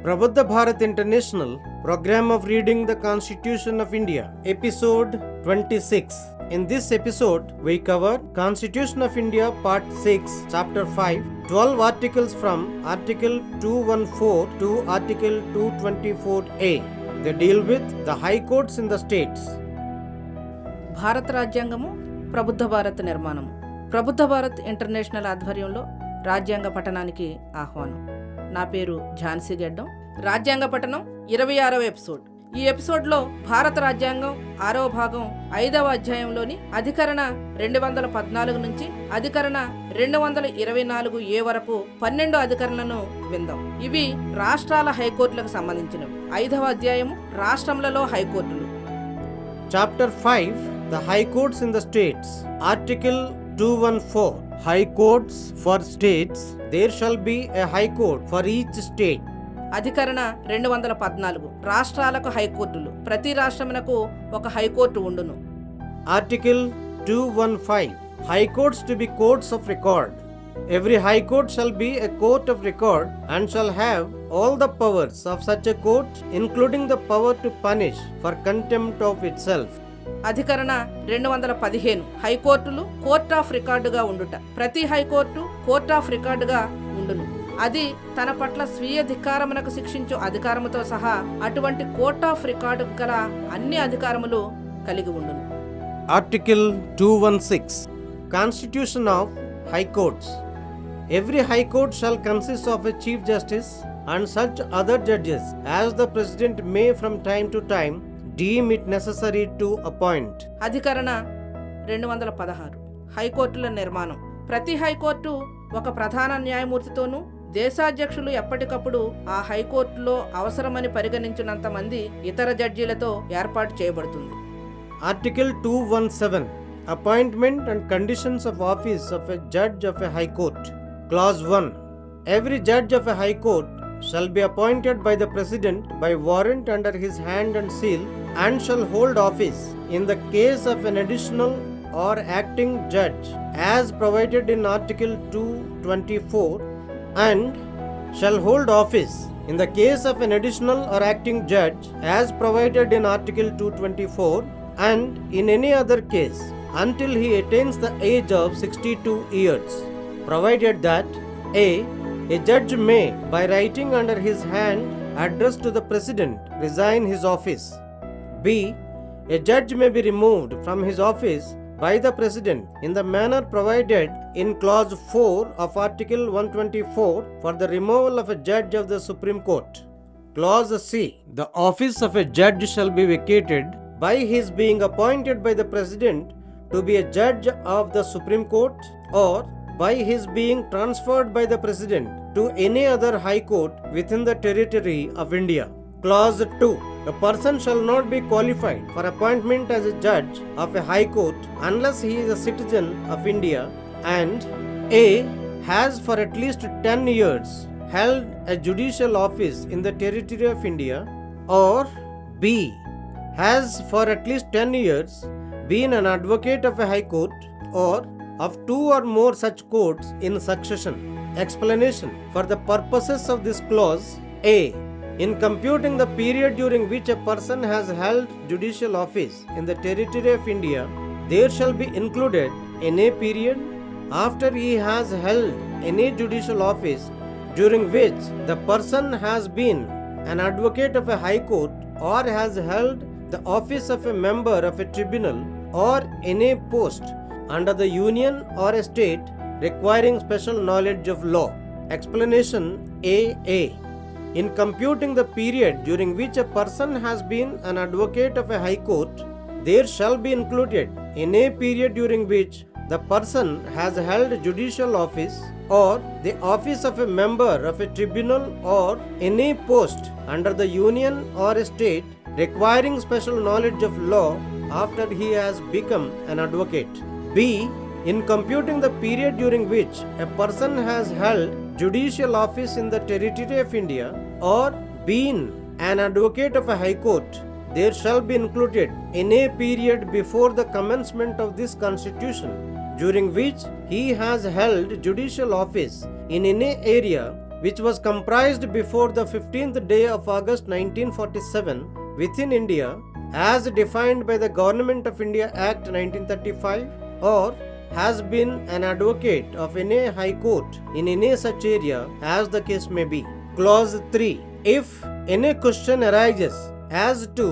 Prabuddha Bharat International Program of Reading the Constitution of India, Episode 26. In this episode, we cover Constitution of India Part 6, Chapter 5, 12 articles from Article 214 to Article 224A. They deal with the high courts in the states. భారత రాజ్యాంగము ప్రబుద్ధ భారత్ నిర్మాణము. Prabuddha Bharat international ఆధ్వర్యంలో రాజ్యాంగ పఠనానికి ఆహ్వానం. నా పేరు ఝాన్సీ గెడ్డం. రాజ్యాంగ పఠనం 26వ ఎపిసోడ్. ఈ ఎపిసోడ్లో భారత రాజ్యాంగం 6వ భాగం 5వ అధ్యాయంలోని అధికరణ 214 నుంచి అధికరణ 224A వరకు 12 అధికరణలను విందాం. ఇవి రాష్ట్రాల హైకోర్టులకు సంబంధించినవి. 5వ అధ్యాయం రాష్ట్రములలో హైకోర్టులు. Chapter 5, the High Courts in the States. Article 214, High Courts for States. There shall be a High Court for each state. అధికరణ 214 రాష్ట్రాలకు హైకోర్టులు. ప్రతి రాష్ట్రమునకు ఒక హైకోర్టు ఉండును. Article 215, High Courts to be courts of record. Every High Court shall be a court of record and shall have all the powers of such a court, including the power to punish for contempt of itself. అధికరణ 215 హైకోర్టులు court of రికార్డుగా ఉండుట. ప్రతి high court court of రికార్డుగా ఉండును. అది తన పట్ల స్వీయ ధిక్కారమునకు శిక్షించు అధికారముతో సహా అటువంటి కోర్ట్ ఆఫ్ రికార్డు గల అన్ని అధికారములు కలిగి ఉండును. Article 216, Constitution of High Courts. Every High Court shall consist of a Chief Justice and such other judges as the President may from time to time deem it necessary to appoint. అధికరణ 216 హైకోర్టుల నిర్మాణం. ప్రతి high court ఒక ప్రధాన న్యాయమూర్తితోనూ దేశాధ్యక్షులు ఎప్పటికప్పుడు ఆ హైకోర్టులో అవసరమని పరిగణించినంత మంది ఇతర జడ్జీలతో ఏర్పాటు చేయబడుతుంది. Article 217, Appointment and Conditions of Office of a Judge of a High Court. Clause 1. Every judge of a High Court shall be appointed by the President by warrant under his hand and seal, and shall hold office in the case of an additional or acting judge as provided in Article 224, and shall hold office in the case of an additional or acting judge as provided in Article 224, and in any other case until he attains the age of 62 years, provided that a judge may, by writing under his hand addressed to the President, resign his office. B. A judge may be removed from his office by the President in the manner provided in Clause 4 of Article 124 for the removal of a judge of the Supreme Court. Clause C. The office of a judge shall be vacated by his being appointed by the President to be a judge of the Supreme Court, or by his being transferred by the President to any other High Court within the territory of India. Clause 2. A person shall not be qualified for appointment as a judge of a High Court unless he is a citizen of India and A. has for at least 10 years held a judicial office in the territory of India, or B. has for at least 10 years been an advocate of a High Court or of 2 or more such courts in succession. Explanation. For the purposes of this clause, A. In computing the period during which a person has held judicial office in the territory of India, there shall be included any period after he has held any judicial office during which the person has been an advocate of a High Court or has held the office of a member of a tribunal or any post under the union or a state requiring special knowledge of law. Explanation. A. In computing the period during which a person has been an advocate of a High Court, there shall be included any period during which the person has held judicial office or the office of a member of a tribunal or any post under the union or a state requiring special knowledge of law after he has become an advocate. B. In computing the period during which a person has held judicial office in the territory of India or been an advocate of a High Court, there shall be included any period before the commencement of this Constitution during which he has held judicial office in any area which was comprised before the 15th day of August 1947 within India as defined by the Government of India Act 1935 or has been an advocate of any High Court in any such area as the case may be. Clause 3. If any question arises as to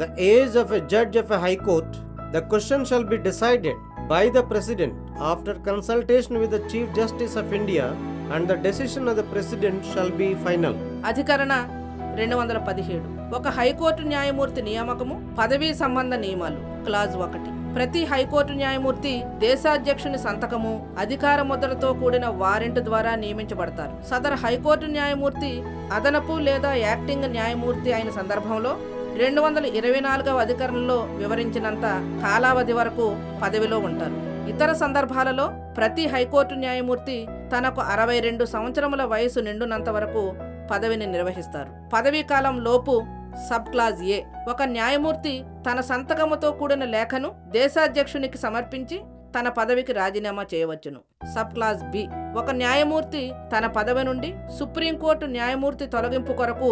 the age of a judge of a High Court, the question shall be decided by the President after consultation with the Chief Justice of India and the decision of the President shall be final. అధికరణ 217 ఒక high court న్యాయమూర్తి నియామకము పదవీ సంబంధ నియమాలు. Clause 1. ప్రతి high court న్యాయమూర్తి దేశాధ్యక్షుని సంతకము అధికార ముద్రతో కూడిన వారెంట్ ద్వారా నియమించబడతారు. సదరు హైకోర్టు న్యాయమూర్తి అదనపు లేదా యాక్టింగ్ న్యాయమూర్తి అయిన సందర్భంలో 224వ అధికరణలో వివరించినంత కాలావధి వరకు పదవిలో ఉంటారు. ఇతర సందర్భాలలో ప్రతి హైకోర్టు న్యాయమూర్తి తనకు 62 సంవత్సరముల వయసు నిండునంత వరకు పదవిని నిర్వహిస్తారు. పదవీ కాలం లోపు సబ్ క్లాజ్ ఏ ఒక న్యాయమూర్తి తన సంతకముతో కూడిన లేఖను దేశాధ్యక్షునికి సమర్పించి తన పదవికి రాజీనామా చేయవచ్చును. సబ్ క్లాజ్ బి ఒక న్యాయమూర్తి తన పదవి నుండి సుప్రీంకోర్టు న్యాయమూర్తి తొలగింపు కొరకు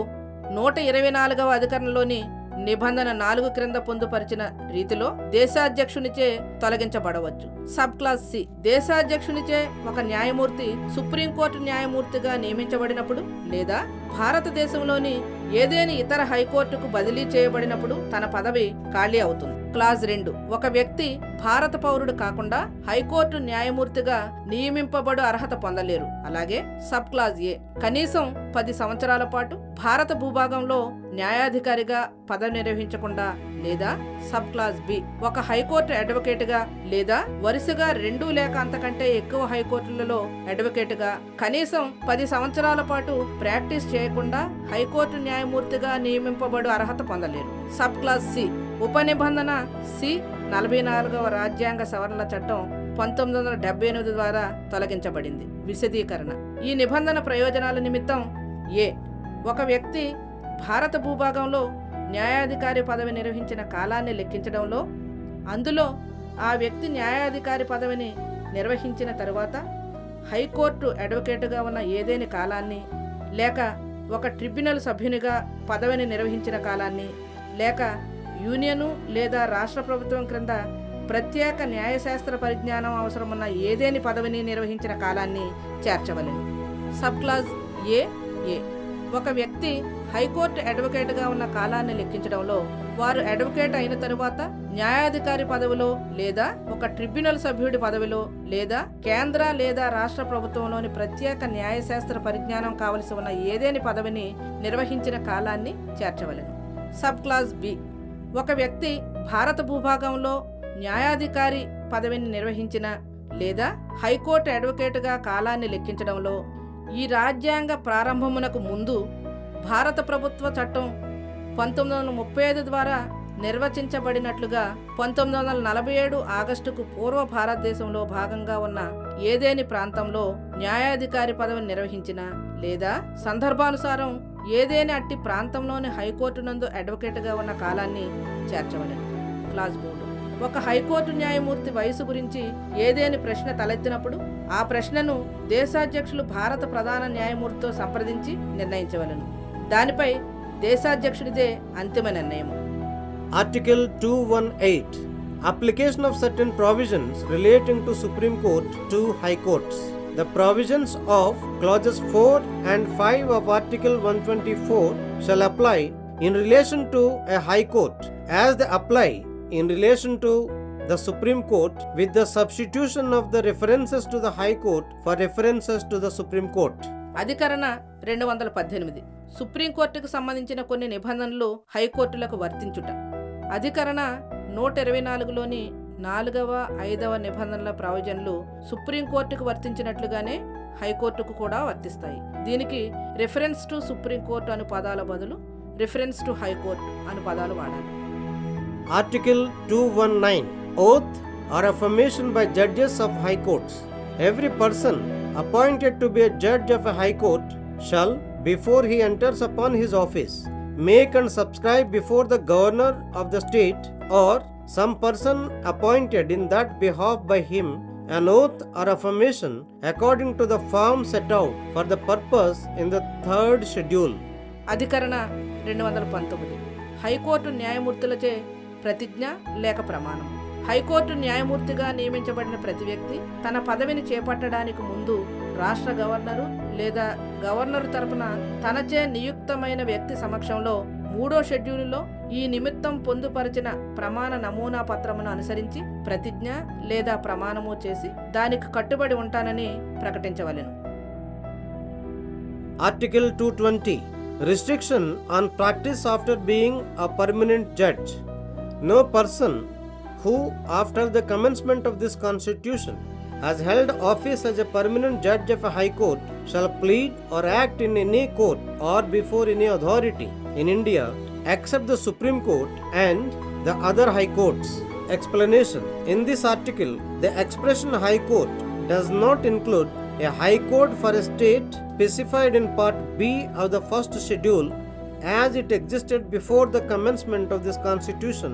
124వ అధికరణలోని నిబంధన 4 క్రింద పొందుపరిచిన రీతిలో దేశాధ్యక్షునిచే తొలగించబడవచ్చు. సబ్ క్లాస్ సి దేశాధ్యక్షునిచే ఒక న్యాయమూర్తి సుప్రీంకోర్టు న్యాయమూర్తిగా నియమించబడినప్పుడు లేదా భారతదేశంలోని ఏదేని ఇతర హైకోర్టుకు బదిలీ చేయబడినప్పుడు తన పదవి ఖాళీ అవుతుంది. క్లాజ్ 2 ఒక వ్యక్తి భారత పౌరుడు కాకుండా హైకోర్టు న్యాయమూర్తిగా నియమింపబడు అర్హత పొందలేరు. అలాగే సబ్ క్లాజ్ ఏ కనీసం 10 సంవత్సరాల పాటు భారత భూభాగంలో న్యాయాధికారిగా పదవి నిర్వహించకుండా లేదా సబ్ క్లాజ్ బి ఒక హైకోర్టు అడ్వకేట్ గా లేదా వరుసగా 2 లేక అంతకంటే ఎక్కువ హైకోర్టులలో అడ్వకేట్ గా కనీసం 10 సంవత్సరాల పాటు ప్రాక్టీస్ చేయకుండా హైకోర్టు న్యాయమూర్తిగా నియమింపబడు అర్హత పొందలేరు. సబ్ క్లాజ్ సి ఉపనిబంధన సి 44వ రాజ్యాంగ సవరణల చట్టం 1978 ద్వారా తొలగించబడింది. విశదీకరణ ఈ నిబంధన ప్రయోజనాల నిమిత్తం ఏ ఒక వ్యక్తి భారత భూభాగంలో న్యాయాధికారి పదవి నిర్వహించిన కాలాన్ని లెక్కించడంలో అందులో ఆ వ్యక్తి న్యాయాధికారి పదవిని నిర్వహించిన తరువాత హైకోర్టు అడ్వకేటుగా ఉన్న ఏదేని కాలాన్ని లేక ఒక ట్రిబ్యునల్ సభ్యునిగా పదవిని నిర్వహించిన కాలాన్ని లేక యూనియను లేదా రాష్ట్ర ప్రభుత్వం క్రింద ప్రత్యేక న్యాయశాస్త్ర పరిజ్ఞానం అవసరమున్న ఏదేని పదవిని నిర్వహించిన కాలాన్ని చేర్చవలెను. సబ్ క్లాజ్ ఏ ఒక వ్యక్తి హైకోర్టు అడ్వకేట్గా ఉన్న కాలాన్ని లెక్కించడంలో వారు అడ్వకేట్ అయిన తరువాత న్యాయాధికారి పదవిలో లేదా ఒక ట్రిబ్యునల్ సభ్యుడి పదవిలో లేదా కేంద్ర లేదా రాష్ట్ర ప్రభుత్వంలోని ప్రత్యేక న్యాయశాస్త్ర పరిజ్ఞానం కావలసి ఉన్న ఏదేని పదవిని నిర్వహించిన కాలాన్ని చేర్చవలెను. సబ్ క్లాజ్ బి ఒక వ్యక్తి భారత భూభాగంలో న్యాయాధికారి పదవిని నిర్వహించిన లేదా హైకోర్టు అడ్వకేటుగా కాలాన్ని లెక్కించడంలో ఈ రాజ్యాంగ ప్రారంభమునకు ముందు భారత ప్రభుత్వ చట్టం 1935 ద్వారా నిర్వచించబడినట్లుగా 1947 ఆగస్టుకు పూర్వ భారతదేశంలో భాగంగా ఉన్న ఏదేని ప్రాంతంలో న్యాయాధికారి పదవిని నిర్వహించిన లేదా సందర్భానుసారం ఏదేని అట్టి ప్రాంతంలోని హైకోర్టు నందు అడ్వకేట్గా ఉన్న కాలాన్ని చేర్చవలెను. క్లాజ్ 3 ఒక హైకోర్టు న్యాయమూర్తి వయసు గురించి ఏదేని ప్రశ్న తలెత్తినప్పుడు ఆ ప్రశ్నను దేశాధ్యక్షులు భారత ప్రధాన న్యాయమూర్తితో సంప్రదించి నిర్ణయించవలెను. దానిపై దేశాధ్యక్షుడిదే అంతిమ నిర్ణయం. Article 218 Application of certain provisions relating to Supreme Court to High Courts. The provisions of clauses 4 and 5 of Article 124 shall apply in relation to a High Court as they apply in relation to the Supreme Court, with the substitution of the references to the High Court for references to the Supreme Court. అధికరణ 218 సుప్రీంకోర్టుకు సంబంధించిన కొన్ని నిబంధనలు హైకోర్టులకు వర్తించుట. అధికరణ 124లోని 4వ 5వ నిబంధనల ప్రావిజన్లు సుప్రీంకోర్టుకు వర్తించినట్లుగానే హైకోర్టుకు కూడా వర్తిస్తాయి. దీనికి రిఫరెన్స్ టు సుప్రీంకోర్టు అను పదాల బదులు రిఫరెన్స్ టు హైకోర్టు అను పదాలు వాడాలి. Article 219 Oath or affirmation by judges of high courts. Every person appointed to be a judge of a high court shall, before he enters upon his office, make and subscribe before the governor of the state or some person appointed in that behalf by him an oath or affirmation according to the form set out for the purpose in the 3rd schedule. అధికరణ 219. High court న్యాయమూర్తులచే ప్రతిజ్ఞ లేక ప్రమాణం. High court న్యాయమూర్తిగా నియమించబడిన ప్రతి వ్యక్తి తన పదవిని చేపట్టడానికి ముందు రాష్ట్ర గవర్నరు లేదా గవర్నరు తరపున తనచే నియుక్తమైన వ్యక్తి సమక్షంలో 3వ షెడ్యూలులో ఈ నిమిత్తం పొందుపరిచిన ప్రమాణ నమూనా పత్రమును అనుసరించి ప్రతిజ్ఞ లేదా ప్రమాణము చేసి దానికి కట్టుబడి ఉంటానని ప్రకటించవలెను. Article 220. Restriction on practice after being a permanent judge. No person who, after the commencement of this Constitution, has held office as a permanent judge of a high court shall plead or act in any court or before any authority in India except the Supreme Court and the other high courts. Explanation. In this article, the expression high court does not include a high court for a state specified in Part B of the 1st schedule as it existed before the commencement of this Constitution,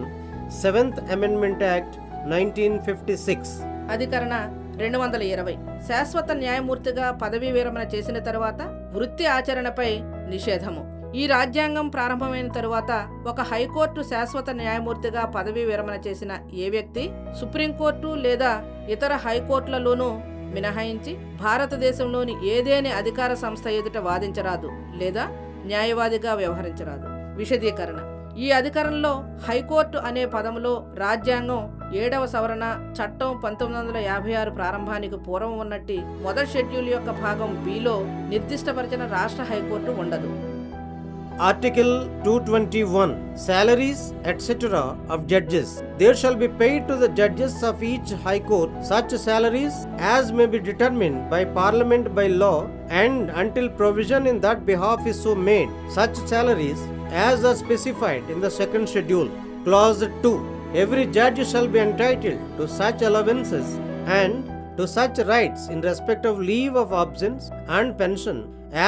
7th Amendment Act 1956. అధికరణ 220. శాశ్వత న్యాయమూర్తిగా పదవీ విరమణ చేసిన తరువాత వృత్తి ఆచరణపై నిషేధము. ఈ రాజ్యాంగం ప్రారంభమైన తరువాత ఒక హైకోర్టు శాశ్వత న్యాయమూర్తిగా పదవీ విరమణ చేసిన ఏ వ్యక్తి సుప్రీంకోర్టు లేదా ఇతర హైకోర్టులలోనూ మినహాయించి భారతదేశంలోని ఏదేని అధికార సంస్థ ఎదుట వాదించరాదు లేదా న్యాయవాదిగా వ్యవహరించరాదు. విశదీకరణ. ఈ అధికరణలో హైకోర్టు అనే పదములో రాజ్యాంగం 7వ సవరణ చట్టం 1956 ప్రారంభానికి పూర్వం ఉన్నట్టి మొదటి షెడ్యూల్ యొక్క భాగం బిలో నిర్దిష్టపరిచిన రాష్ట్ర హైకోర్టు ఉండదు. Article 221. Salaries etc. of judges. There shall be paid to the judges of each high court such salaries as may be determined by Parliament by law and until provision in that behalf is so made, such salaries as are specified in the 2nd schedule. Clause 2. Every judge shall be entitled to such allowances and to such rights in respect of leave of absence and pension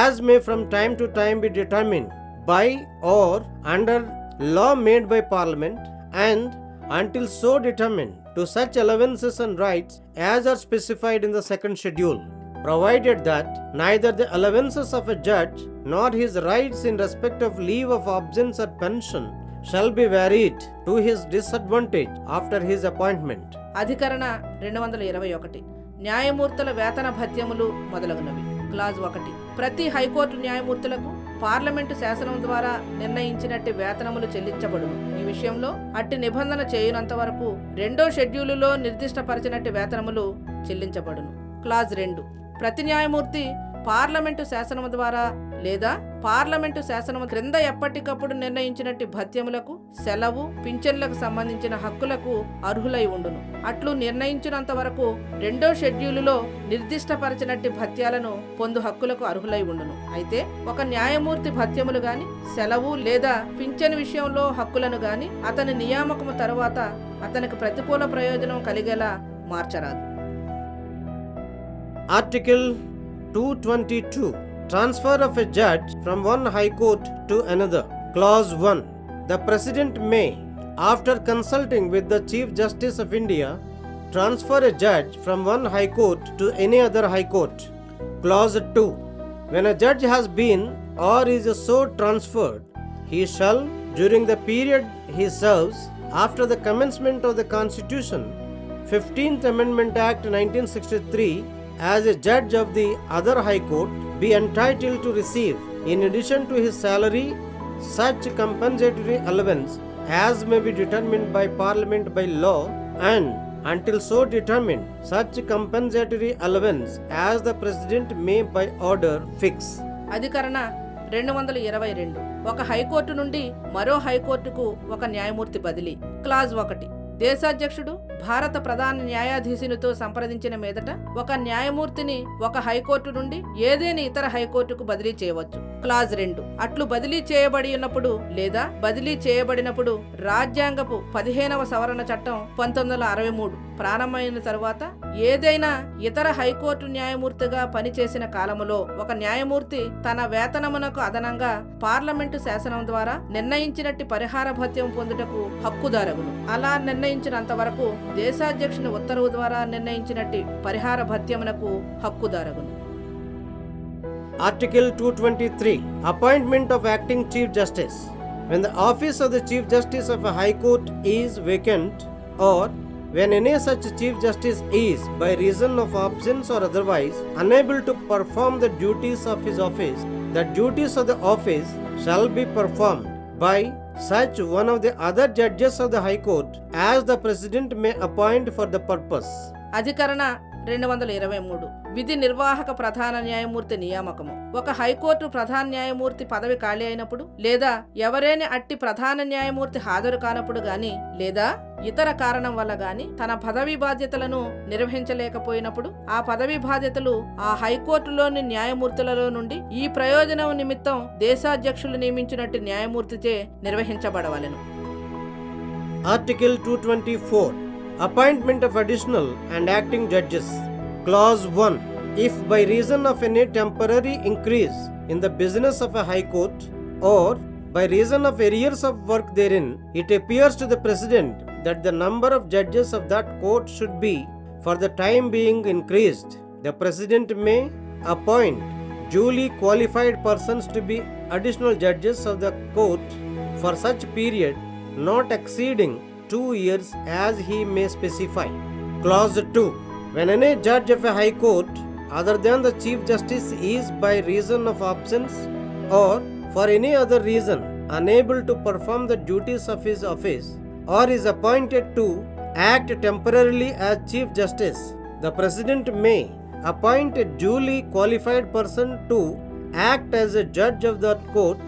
as may from time to time be determined by or under law made by Parliament and until so determined to such allowances and rights as are specified in the 2nd schedule, provided that neither the allowances of a judge nor his rights in respect of leave of absence or pension shall be varied to his disadvantage after his appointment. అధికరణ 221. న్యాయమూర్తుల వేతన భత్యములు మొదలగునవి. Clause 1. ప్రతి high court న్యాయమూర్తులకు parliament శాసనం ద్వారా నిర్ణయించినట్టి వేతనములు చెల్లించబడును. ఈ విషయంలో అట్టి నిబంధన చేయనంత వరకు 2వ షెడ్యూలులో నిర్దిష్టపరిచినట్టి వేతనములు చెల్లించబడును. క్లాజ్ 2. ప్రతి న్యాయమూర్తి పార్లమెంటు శాసనము ద్వారా లేదా పార్లమెంటు శాసనము క్రింద ఎప్పటికప్పుడు నిర్ణయించినట్టి భత్యములకు, సెలవు, పింఛన్లకు సంబంధించిన హక్కులకు అర్హులై ఉండును. అట్లు నిర్ణయించినంత వరకు 2వ షెడ్యూలులో నిర్దిష్టపరచినట్టి భత్యాలను పొందు హక్కులకు అర్హులై ఉండును. అయితే ఒక న్యాయమూర్తి భత్యములు గాని, సెలవు లేదా పింఛన్ విషయంలో హక్కులను గాని అతని నియామకము తరువాత అతనికి ప్రతికూల ప్రయోజనం కలిగేలా మార్చరాదు. Article 222. Transfer of a judge from one high court to another. Clause 1. The President may, after consulting with the Chief Justice of India, transfer a judge from one high court to any other high court. Clause 2. When a judge has been or is so transferred, he shall, during the period he serves after the commencement of the Constitution, 15th Amendment Act 1963, as a judge of the other high court, be entitled to receive, in addition to his salary, such compensatory allowance as may be determined by Parliament by law, and until so determined, such compensatory allowance as the President may by order fix. అధికరణ 222. ఒక high court నుండి మరో హైకోర్టుకు ఒక న్యాయమూర్తి బదిలీ. Clause 1. దేశాధ్యక్షుడు భారత ప్రధాన న్యాయాధీశునితో సంప్రదించిన మీదట ఒక న్యాయమూర్తిని ఒక హైకోర్టు నుండి ఏదేని ఇతర హైకోర్టుకు బదిలీ చేయవచ్చు. క్లాజ్ 2. అట్లు బదిలీ చేయబడి ఉన్నప్పుడు లేదా బదిలీ చేయబడినప్పుడు రాజ్యాంగపు 15వ సవరణ చట్టం 1963 ప్రారంభమైన తరువాత ఏదైనా ఇతర హైకోర్టు న్యాయమూర్తిగా పనిచేసిన కాలములో ఒక న్యాయమూర్తి తన వేతనమునకు అదనంగా పార్లమెంటు శాసనం ద్వారా నిర్ణయించినట్టి పరిహార భత్యం పొందుటకు హక్కుదారగును. అలా నిర్ణయించినంత వరకు దేశాధ్యక్షుని ఉత్తర్వు ద్వారా నిర్ణయించినట్టి పరిహార భత్యమునకు హక్కుదారగును. Article 223. Appointment of acting Chief Justice. When the office of the Chief Justice of a High Court is vacant, or when any such Chief Justice is, by reason of absence or otherwise, unable to perform the duties of his office, the duties of the office shall be performed by such one of the other judges of the High Court as the President may appoint for the purpose. అధికరణ 223. విధి నిర్వాహక ప్రధాన న్యాయమూర్తి నియామకము. ఒక high court ప్రధాన న్యాయమూర్తి పదవి ఖాళీ అయినప్పుడు, లేదా ఎవరైనా అట్టి ప్రధాన న్యాయమూర్తి హాజరు కానప్పుడు గాని, లేదా ఇతర కారణం వల్ల గాని తన పదవీ బాధ్యతలను నిర్వహించలేకపోయినప్పుడు ఆ పదవీ బాధ్యతలు ఆ హైకోర్టులోని న్యాయమూర్తులలో నుండి ఈ ప్రయోజనం నిమిత్తం దేశాధ్యక్షులు నియమించినట్టు న్యాయమూర్తిచే నిర్వహించబడవలెను. Article 224. Appointment of additional and acting judges. Clause 1. If by reason of any temporary increase in the business of a high court, or by reason of arrears of work therein, it appears to the President that the number of judges of that court should be for the time being increased, the President may appoint duly qualified persons to be additional judges of the court for such period not exceeding 2 years as he may specify. Clause 2. When any judge of a high court other than the Chief Justice is by reason of absence or for any other reason unable to perform the duties of his office, or is appointed to act temporarily as Chief Justice, the President may appoint a duly qualified person to act as a judge of that court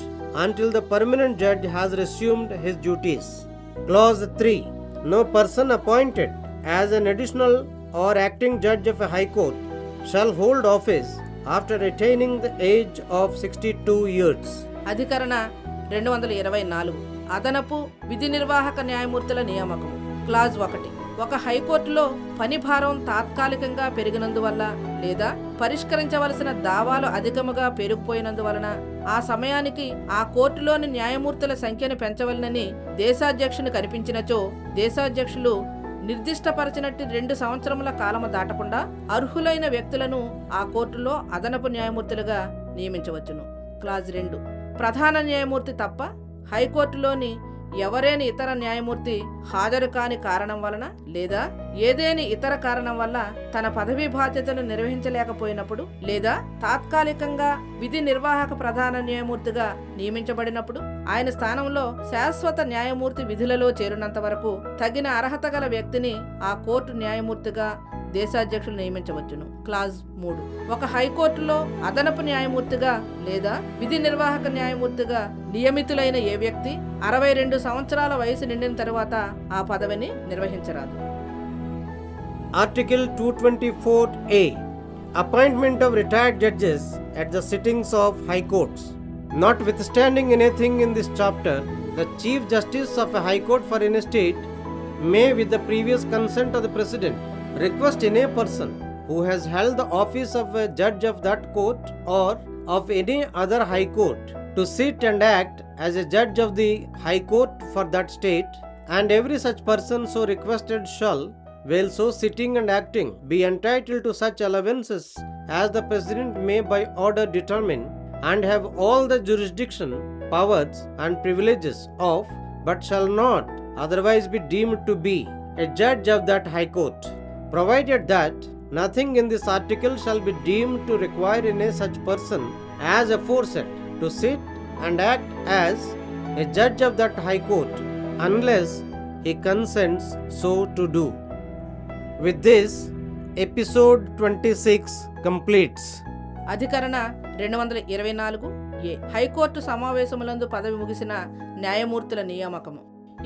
until the permanent judge has resumed his duties. Clause 3. No person appointed as an additional or acting judge of a high court shall hold office after attaining the age of 62 years. అధికరణ 224. అదనపు విధి నిర్వాహక న్యాయమూర్తుల నియామకము. Clause 1. ఒక హైకోర్టులో పని భారం తాత్కాలికంగా పెరిగినందువల్ల, లేదా పరిష్కరించవలసిన దావాలు అధికముగా పెరిగిపోయినందువలన ఆ సమయానికి ఆ కోర్టులోని న్యాయమూర్తుల సంఖ్యను పెంచవలనని దేశాధ్యక్షుని కనిపించినచో, దేశాధ్యక్షులు నిర్దిష్టపరచినట్టు 2 సంవత్సరముల కాలము దాటకుండా అర్హులైన వ్యక్తులను ఆ కోర్టులో అదనపు న్యాయమూర్తులుగా నియమించవచ్చును. క్లాజ్ 2. ప్రధాన న్యాయమూర్తి తప్ప హైకోర్టులోని ఎవరైనా ఇతర న్యాయమూర్తి హాజరు కాని కారణం వలన, లేదా ఏదేని ఇతర కారణం వల్ల తన పదవీ బాధ్యతలు నిర్వహించలేకపోయినప్పుడు, లేదా తాత్కాలికంగా విధి నిర్వాహక ప్రధాన న్యాయమూర్తిగా నియమించబడినప్పుడు ఆయన స్థానంలో శాశ్వత న్యాయమూర్తి విధులలో చేరినంత వరకు తగిన అర్హత గల వ్యక్తిని ఆ కోర్టు న్యాయమూర్తిగా దేశాధ్యక్షులు నియమించవచ్చును. క్లాజ్ 3. ఒక హైకోర్టులో అదనపు న్యాయమూర్తిగా లేదా విధి నిర్వాహక న్యాయమూర్తిగా నియమితులైన ఏ వ్యక్తి 62 సంవత్సరాల వయసు నిండిన తరువాత ఆ పదవిని నిర్వహించరాదు. Article 224A. Appointment of retired judges at the sittings of high courts. Notwithstanding anything in this chapter, the Chief Justice of a high court for any state may, with the previous consent of the President, request any person who has held the office of a judge of that court or of any other high court to sit and act as a judge of the high court for that state, and every such person so requested shall, while so sitting and acting, be entitled to such allowances as the President may by order determine, and have all the jurisdiction, powers and privileges of, but shall not otherwise be deemed to be, a judge of that high court, provided that nothing in this article shall be deemed to require any such person as aforesaid to sit and act as a judge of that high court, unless he consents so to do. With this, episode 26 completes. అధికరణ 224A. High court సమావేశములందు పదవి ముగిసిన న్యాయమూర్తుల నియామకము.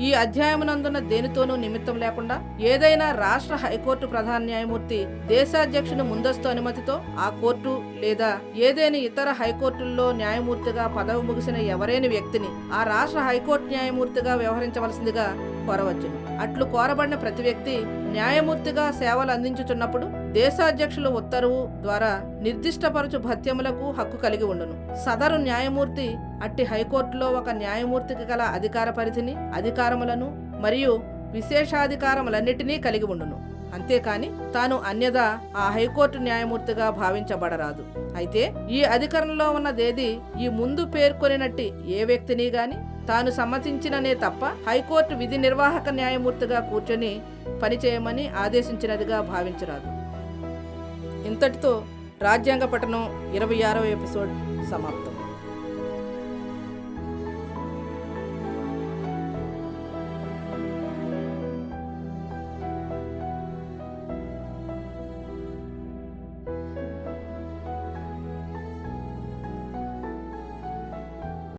ఈ అధ్యాయమునందున దేనితోనూ నిమిత్తం లేకుండా ఏదైనా రాష్ట్ర high court ప్రధాన న్యాయమూర్తి దేశాధ్యక్షుని ముందస్తు అనుమతితో ఆ కోర్టు లేదా ఏదైనా ఇతర హైకోర్టుల్లో న్యాయమూర్తిగా పదవి ముగిసిన ఎవరైనా వ్యక్తిని ఆ రాష్ట్ర హైకోర్టు న్యాయమూర్తిగా వ్యవహరించవలసిందిగా కోరవచ్చును. అట్లు కోరబడిన ప్రతి వ్యక్తి న్యాయమూర్తిగా సేవలు అందించుచున్నప్పుడు దేశాధ్యక్షుల ఉత్తర్వు ద్వారా నిర్దిష్టపరచు భత్యములకు హక్కు కలిగి ఉండును. సదరు న్యాయమూర్తి అట్టి హైకోర్టులో ఒక న్యాయమూర్తికి గల అధికార పరిధిని, అధికారములను మరియు విశేషాధికారములన్నిటినీ కలిగి ఉండును. అంతేకాని తాను అన్యదా ఆ హైకోర్టు న్యాయమూర్తిగా భావించబడరాదు. అయితే ఈ అధికారంలో ఉన్నదేది ఈ ముందు పేర్కొనినట్టి ఏ వ్యక్తిని గాని తాను సమ్మతించిననే తప్ప హైకోర్టు విధి నిర్వాహక న్యాయమూర్తిగా కూర్చొని పనిచేయమని ఆదేశించినదిగా భావించరాదు. ఇంతటితో రాజ్యాంగ పఠనం 26వ ఎపిసోడ్ సమాప్తం.